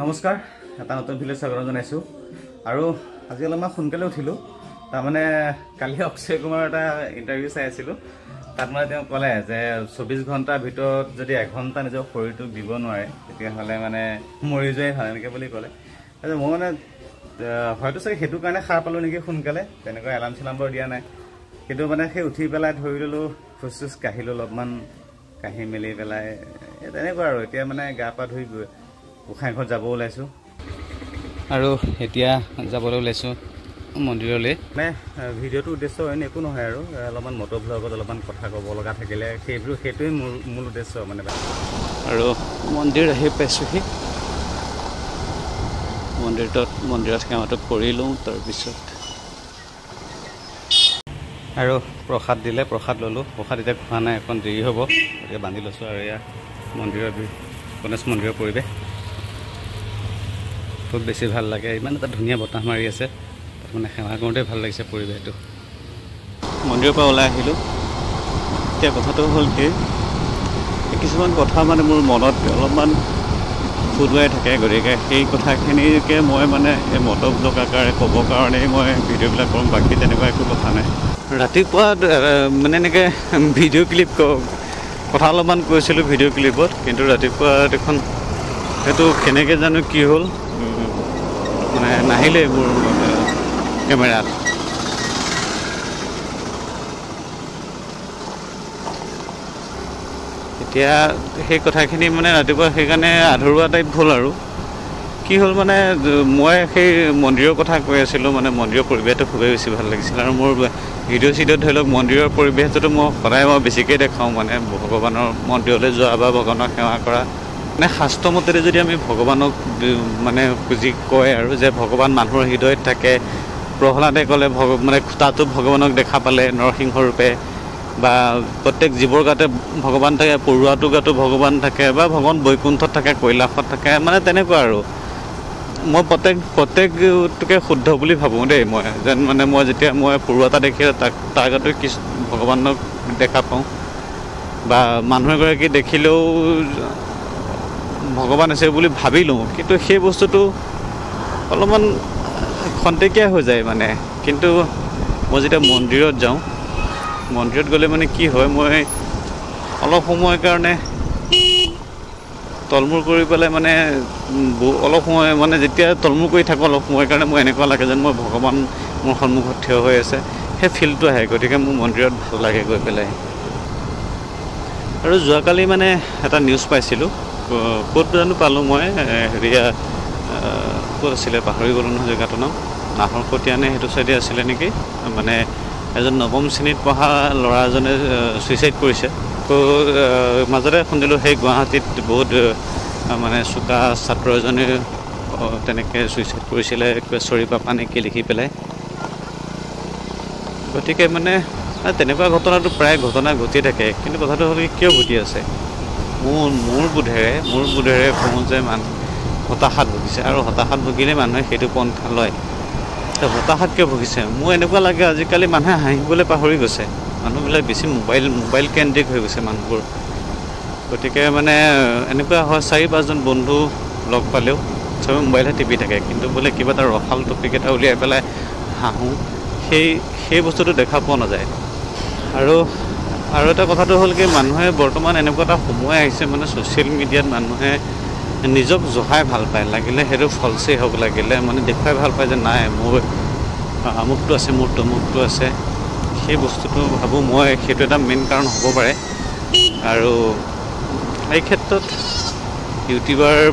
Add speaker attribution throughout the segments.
Speaker 1: নমস্কাৰ এটা নতুন ভিডিঅ' স্বাগতম জনাইছোঁ আৰু আজি অলপমান সোনকালে উঠিলোঁ তাৰমানে কালি অক্ষয় কুমাৰ এটা ইণ্টাৰভিউ চাই আছিলোঁ তাত মানে তেওঁ ক'লে যে 24 ঘণ্টাৰ ভিতৰত যদি 1 ঘণ্টা নিজৰ শৰীৰটোক দিব নোৱাৰে তেতিয়াহ'লে মানে মৰি যোৱাই ভাল এনেকৈ বুলি ক'লে মই মানে হয়তো চাগে সেইটো কাৰণে সাৰ পালোঁ নেকি সোনকালে তেনেকৈ এলাৰ্ম চেলাৰ্মবোৰ দিয়া নাই কিন্তু মানে সেই উঠি পেলাই ধৰি ল'লোঁ খোজ চোজ কাঢ়িলোঁ অলপমান কাঢ়ি মেলি পেলাই তেনেকুৱা আৰু এতিয়া মানে গা পা ধুই গোসাঁই ঘৰত যাব ওলাইছোঁ আৰু এতিয়া যাবলৈ ওলাইছোঁ মন্দিৰলৈ মানে ভিডিঅ'টোৰ উদ্দেশ্য অন্য একো নহয় আৰু অলপমান মটৰ ব্লগত অলপমান কথা ক'ব লগা থাকিলে সেইটোৱে মূল উদ্দেশ্য মানে আৰু মন্দিৰ আহি পাইছোঁহি মন্দিৰত সেৱাটো কৰি লওঁ তাৰপিছত আৰু প্ৰসাদ দিলে প্ৰসাদ ল'লোঁ প্ৰসাদ এতিয়া খোৱা নাই অকণ দেৰি হ'ব এতিয়া বান্ধি লৈছোঁ আৰু এয়া মন্দিৰৰ গণেশ মন্দিৰৰ পৰিৱেশ খুব বেছি ভাল লাগে ইমান এটা ধুনীয়া বতাহ মাৰি আছে তাত মানে সেৱা কৰোঁতে ভাল লাগিছে পৰিৱেশটো মন্দিৰৰ পৰা ওলাই আহিলোঁ এতিয়া কথাটো হ'ল কি কিছুমান কথা মানে মোৰ মনত অলপমান ফুটুৱাই থাকে গতিকে সেই কথাখিনিকে মই মানে এই মতব্লগ আকাৰে ক'বৰ কাৰণেই মই ভিডিঅ'বিলাক কৰোঁ বাকী তেনেকুৱা একো কথা নাই ৰাতিপুৱা মানে এনেকৈ ভিডিঅ' ক্লিপ কথা অলপমান কৈছিলোঁ ভিডিঅ' ক্লিপত কিন্তু ৰাতিপুৱা দেখোন সেইটো কেনেকৈ জানো কি হ'ল মানে নাহিলে মোৰ কেমেৰাত এতিয়া সেই কথাখিনি মানে ৰাতিপুৱা সেইকাৰণে আধৰুৱা টাইপ হ'ল আৰু কি হ'ল মানে মই সেই মন্দিৰৰ কথা কৈ আছিলোঁ মানে মন্দিৰৰ পৰিৱেশটো খুবেই বেছি ভাল লাগিছিল আৰু মোৰ ভিডিঅ' চিডিঅ'ত ধৰি লওক মন্দিৰৰ পৰিৱেশটোতো মই বেছিকৈ দেখাওঁ মানে ভগৱানৰ মন্দিৰলৈ যোৱা বা ভগৱানক সেৱা কৰা মানে শাস্ত্ৰমতে যদি আমি ভগৱানক মানে বুজি কয় আৰু যে ভগৱান মানুহৰ হৃদয়ত থাকে প্ৰহ্লাদে ক'লে মানে তাতো ভগৱানক দেখা পালে নৰসিংহ ৰূপে বা প্ৰত্যেক জীৱৰ গাতে ভগৱান থাকে পৰুৱাটোৰ গাতো ভগৱান থাকে বা ভগৱান বৈকুণ্ঠত থাকে কৈলাশত থাকে মানে তেনেকুৱা আৰু মই প্ৰত্যেকটোকে শুদ্ধ বুলি ভাবোঁ দেই মই যেন মানে মই যেতিয়া মই পৰুৱা এটা দেখিলে তাৰ গাতো ভগৱানক দেখা পাওঁ বা মানুহ এগৰাকী দেখিলেও ভগৱান আছে বুলি ভাবি লওঁ কিন্তু সেই বস্তুটো অলপমান খন্তেকীয়া হৈ যায় মানে কিন্তু মই যেতিয়া মন্দিৰত যাওঁ মন্দিৰত গ'লে মানে কি হয় মই অলপ সময়ৰ কাৰণে তলমূৰ কৰি পেলাই মানে অলপ সময় মানে যেতিয়া তলমূৰ কৰি থাকোঁ অলপ সময়ৰ কাৰণে মোৰ এনেকুৱা লাগে যেন মই ভগৱান মোৰ সন্মুখত থিয় হৈ আছে সেই ফিলটো আহে গতিকে মোৰ মন্দিৰত ভাল লাগে গৈ পেলাই আৰু যোৱাকালি মানে এটা নিউজ পাইছিলোঁ ক'ত জানো পালোঁ মই হেৰিয়া ক'ত আছিলে পাহৰি গ'লোঁ নহয় জেগাটোৰ নাম নাহৰকটীয়ানে সেইটো চাইডে আছিলে নেকি মানে এজন নৱম শ্ৰেণীত পঢ়া ল'ৰা এজনে ছুইচাইড কৰিছে তো মাজতে শুনিলোঁ সেই গুৱাহাটীত বহুত মানে চোকা ছাত্ৰ এজনে তেনেকৈ ছুইচাইড কৰিছিলে কেশৰী পাপা নেকি লিখি পেলাই গতিকে মানে তেনেকুৱা ঘটনাটো প্ৰায় ঘটনা ঘটি থাকে কিন্তু কথাটো হ'ল কিয় ঘটি আছে মোৰ বোধেৰে কওঁ যে হতাশাত ভুগিছে আৰু হতাশাত ভুগিলে মানুহে সেইটো পন্থা লয় হতাশাত কিয় ভুগিছে মোৰ এনেকুৱা লাগে আজিকালি মানুহে হাঁহিবলৈ পাহৰি গৈছে মানুহবিলাক বেছি মোবাইল কেন্দ্ৰিক হৈ গৈছে মানুহবোৰ গতিকে মানে এনেকুৱা হয় 4-5জন বন্ধু লগ পালেও চবে মোবাইলহে টিপি থাকে কিন্তু বোলে কিবা এটা ৰসাল টপিক এটা উলিয়াই পেলাই হাঁহোঁ সেই বস্তুটো দেখা পোৱা নাযায় আৰু এটা কথাটো হ'ল কি মানুহে বৰ্তমান এনেকুৱা এটা সময় আহিছে মানে ছ'চিয়েল মিডিয়াত মানুহে নিজক জহাই ভাল পায় লাগিলে সেইটো ফলচেই হওক লাগিলে মানে দেখুৱাই ভাল পায় যে নাই মোৰ আমুকটো আছে মোৰ তমুকটো আছে সেই বস্তুটো ভাবোঁ মই সেইটো এটা মেইন কাৰণ হ'ব পাৰে আৰু এই ক্ষেত্ৰত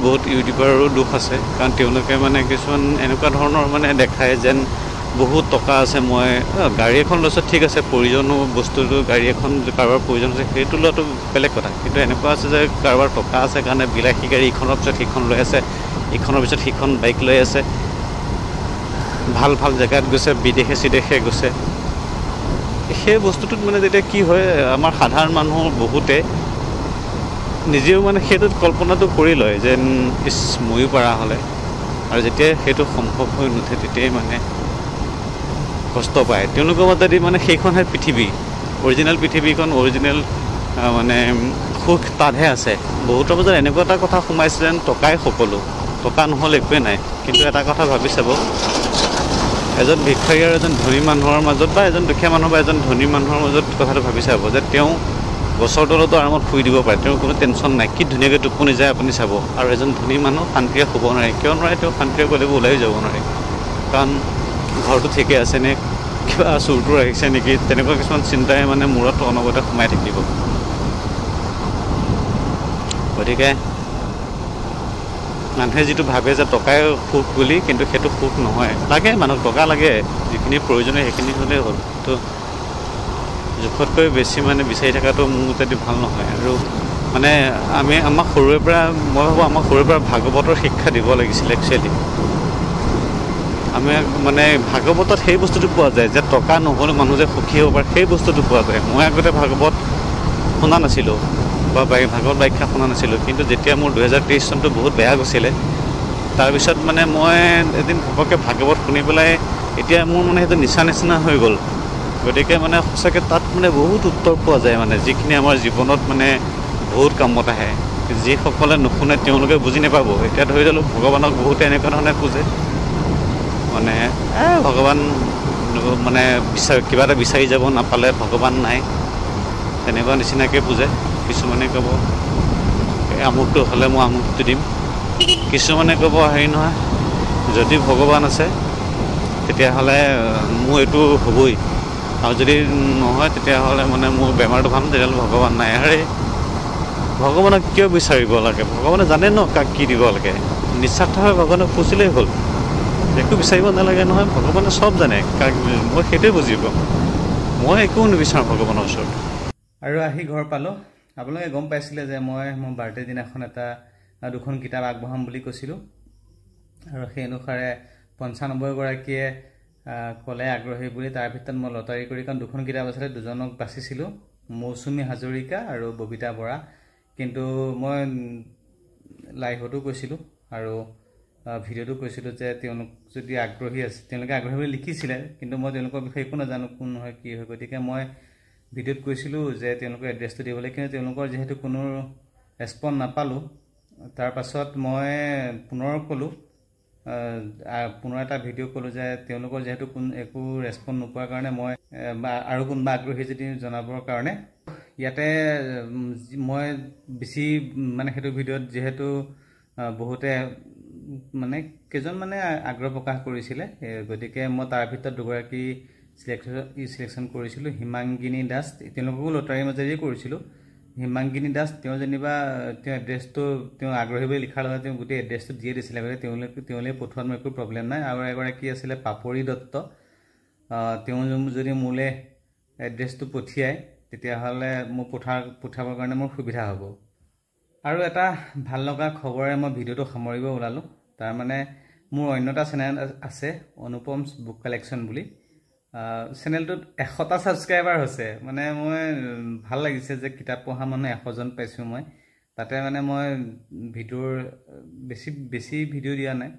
Speaker 1: বহুত ইউটিউবাৰৰো দুখ আছে কাৰণ তেওঁলোকে মানে কিছুমান এনেকুৱা ধৰণৰ মানে দেখায় যেন বহুত টকা আছে মই গাড়ী এখন লৈছোঁ ঠিক আছে প্ৰয়োজনো বস্তুটো গাড়ী এখন কাৰোবাৰ প্ৰয়োজন আছে সেইটো লোৱাটো বেলেগ কথা কিন্তু এনেকুৱা আছে যে কাৰোবাৰ টকা আছে কাৰণে বিলাসী গাড়ী ইখনৰ পিছত সিখন লৈ আছে ইখনৰ পিছত সিখন বাইক লৈ আছে ভাল জেগাত গৈছে বিদেশে গৈছে সেই বস্তুটোত মানে যেতিয়া কি হয় আমাৰ সাধাৰণ মানুহৰ বহুতে নিজেও মানে সেইটোত কল্পনাটো কৰি লয় যেন ময়ো পৰা হ'লে আৰু যেতিয়া সেইটো সম্ভৱ হৈ নুঠে তেতিয়াই মানে কষ্ট পায় তেওঁলোকৰ মতেদি মানে সেইখনহে পৃথিৱী অৰিজিনেল পৃথিৱীখন অৰিজিনেল মানে সুখ তাতহে আছে বহুতৰ মাজত এনেকুৱা এটা কথা সোমাইছে যেন টকাই সকলো টকা নহ'লে একোৱে নাই কিন্তু এটা কথা ভাবি চাব এজন ভিক্ষাৰী আৰু এজন ধনী মানুহৰ মাজত বা এজন দুখীয়া মানুহ বা এজন ধনী মানুহৰ মাজত কথাটো ভাবি চাব যে তেওঁ গছৰ তলতো আৰামত শুই দিব পাৰে তেওঁৰ কোনো টেনশ্যন নাই কি ধুনীয়াকৈ টোপনি যায় আপুনি চাব আৰু এজন ধনী মানুহ শান্তিৰে শুব নোৱাৰে কিয় নোৱাৰে তেওঁ শান্তিৰে ক'লেও ওলাই যাব নোৱাৰে কাৰণ ঘৰটো ঠিকে আছে নে কিবা চোৰ তোৰ আহিছে নেকি তেনেকুৱা কিছুমান চিন্তাই মানে মূৰত অনবৰতে সোমাই থাকিব গতিকে মানুহে যিটো ভাবে যে টকাই সুখ বুলি কিন্তু সেইটো সুখ নহয় লাগে মানুহক টকা লাগে যিখিনি প্ৰয়োজনীয় সেইখিনি হ'লেই হ'ল তো জোখতকৈ বেছি মানে বিচাৰি থকাটো মোৰ মতেদি ভাল নহয় আৰু মানে আমাক সৰুৰে পৰা মই ভাবোঁ আমাক সৰুৰে পৰা ভাগৱতৰ শিক্ষা দিব লাগিছিলে একচুৱেলি আমি মানে ভাগৱতত সেই বস্তুটো পোৱা যায় যে টকা নহ'লে মানুহ যে সুখী হ'ব পাৰে সেই বস্তুটো পোৱা যায় মই আগতে ভাগৱত শুনা নাছিলোঁ বা ভাগৱত ব্যাখ্যা শুনা নাছিলোঁ কিন্তু যেতিয়া মোৰ 2023 চনটো বহুত বেয়া গৈছিলে তাৰপিছত মানে মই এদিন ঘপককৈ ভাগৱত শুনি পেলাই এতিয়া মোৰ মানে সেইটো নিচিনা হৈ গ'ল গতিকে মানে সঁচাকৈ তাত মানে বহুত উত্তৰ পোৱা যায় মানে যিখিনি আমাৰ জীৱনত মানে বহুত কামত আহে যিসকলে নুশুনে তেওঁলোকে বুজি নাপাব এতিয়া ধৰি ললোঁ ভগৱানক বহুতে এনেকুৱা ধৰণে পূজে মানে ভগৱান মানে কিবা এটা বিচাৰি যাব নাপালে ভগৱান নাই তেনেকুৱা নিচিনাকৈ পূজে কিছুমানে ক'ব আমুকটো হ'লে মই আমুকটো দিম কিছুমানে ক'ব হেৰি নহয় যদি ভগৱান আছে তেতিয়াহ'লে মোৰ এইটো হ'বই আৰু যদি নহয় তেতিয়াহ'লে মানে মোৰ বেমাৰটো ভাল তেতিয়াহ'লে ভগৱান নাই আৰে ভগৱানক কিয় বিচাৰিব লাগে ভগৱানে জানে ন কাক কি দিব লাগে নিস্বাৰ্থভাৱে ভগৱানক পুজিলেই হ'ল একো বিচাৰিব নালাগে নহয় ভগৱানে চব জানে কাক মই সেইটোৱে বুজি পাওঁ মই একো নিবিচাৰোঁ ভগৱানৰ ওচৰত আৰু আহি ঘৰ পালোঁ আপোনালোকে গম পাইছিলে যে মই মোৰ বাৰ্থডে দিনাখন দুখন কিতাপ আগবঢ়াম বুলি কৈছিলোঁ আৰু সেই অনুসাৰে 95গৰাকীয়ে ক'লে আগ্ৰহী বুলি তাৰ ভিতৰত মই লটাৰী কৰি কাৰণ দুখন কিতাপ আছিলে দুজনক বাচিছিলোঁ মৌচুমী হাজৰিকা আৰু ববিতা বৰা কিন্তু মই লাইভতো কৈছিলোঁ আৰু ভিডিঅ'টো কৈছিলোঁ যে তেওঁলোক যদি আগ্ৰহী আছে তেওঁলোকে আগ্ৰহী বুলি লিখিছিলে কিন্তু মই তেওঁলোকৰ বিষয়ে একো নাজানো কোন হয় কি হয় গতিকে মই ভিডিঅ'ত কৈছিলোঁ যে তেওঁলোকৰ এড্ৰেছটো দিবলৈ কিন্তু তেওঁলোকৰ যিহেতু কোনো ৰেছপন্স নাপালোঁ তাৰ পাছত মই পুনৰ ক'লোঁ পুনৰ এটা ভিডিঅ' ক'লোঁ যে তেওঁলোকৰ যিহেতু একো ৰেছপন্স নোপোৱাৰ কাৰণে মই আৰু কোনোবা আগ্ৰহী যদি জনাবৰ কাৰণে ইয়াতে মই বেছি মানে সেইটো ভিডিঅ'ত যিহেতু বহুতে মানে কেইজন মানে আগ্ৰহ প্ৰকাশ কৰিছিলে গতিকে মই তাৰ ভিতৰত দুগৰাকী চিলেকশ্যন কৰিছিলোঁ হিমাংগিনী দাস তেওঁলোককো লটাৰীৰ মাজেৰে কৰিছিলোঁ হিমাংগিনী দাস তেওঁ যেনিবা তেওঁ এড্ৰেছটো তেওঁ আগ্ৰহী বুলি লিখাৰ লগত তেওঁ গোটেই এড্ৰেছটো দিয়ে দিছিলে গতিকে তেওঁলোকে পঠোৱাত মোৰ একো প্ৰব্লেম নাই আৰু এগৰাকী আছিলে পাপৰি দত্ত তেওঁ যদি মোলৈ এড্ৰেছটো পঠিয়ায় তেতিয়াহ'লে মোক পঠাবৰ কাৰণে মোৰ সুবিধা হ'ব আৰু এটা ভাল লগা খবৰে মই ভিডিঅ'টো সামৰিব ওলালোঁ তাৰমানে মোৰ অন্য এটা চেনেল আছে অনুপমছ বুক কালেকশ্যন বুলি চেনেলটোত 100টা ছাবস্ক্ৰাইবাৰ হৈছে মানে মই ভাল লাগিছে যে কিতাপ পঢ়া মানুহ 100জন পাইছোঁ মই তাতে মানে মই ভিডিঅ'ৰ বেছি ভিডিঅ' দিয়া নাই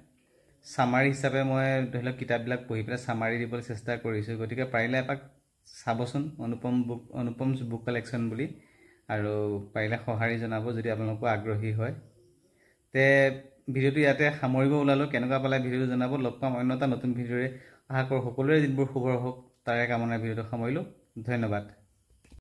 Speaker 1: সামাৰি হিচাপে মই ধৰি লওক কিতাপবিলাক পঢ়ি পেলাই সামাৰি দিবলৈ চেষ্টা কৰিছোঁ গতিকে পাৰিলে এপাক চাবচোন অনুপমছ বুক কালেকশ্যন বুলি আৰু পাৰিলে সঁহাৰি জনাব যদি আপোনালোকৰ আগ্ৰহী হয় তে ভিডিঅ'টো ইয়াতে সামৰিব ওলালোঁ কেনেকুৱা পালে ভিডিঅ'টো জনাব লগ পাম অন্য এটা নতুন ভিডিঅ'ৰে আশা কৰোঁ সকলোৰে দিনবোৰ শুভ হওক তাৰে কামনাৰে ভিডিঅ'টো সামৰিলোঁ ধন্যবাদ